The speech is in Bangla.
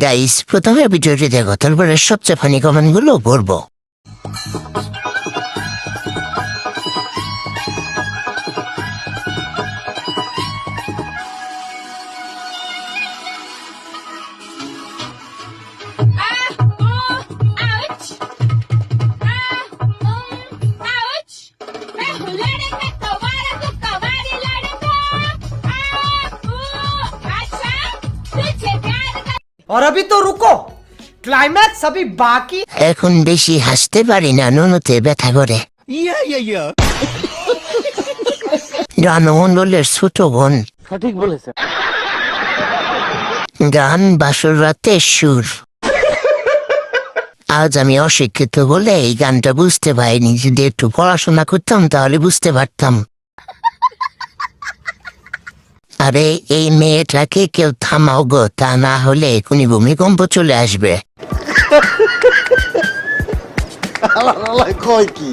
গাইস, প্রথমে ভিডিওটি দেখো, তারপরে সবচেয়ে ফানি কমেন্টগুলো পড়বো। और अभी तो रुको, क्लाइमैक्स अभी बाकी। এখন বেশি হাসতে পারি না, নুনুতে ব্যথা করে। রানমন্ডলের ছোট বোন। সঠিক বলেছে। গান বাসর রাতে সুর। আজ আমি অশিক্ষিত বলে এই গানটা বুঝতে পারিনি, যদি একটু পড়াশোনা করতাম তাহলে বুঝতে পারতাম। আরে এই মেয়েটাকে কেউ থামাও গো, তা না হলে এখনই ভূমিকম্প চলে আসবে। কয় কি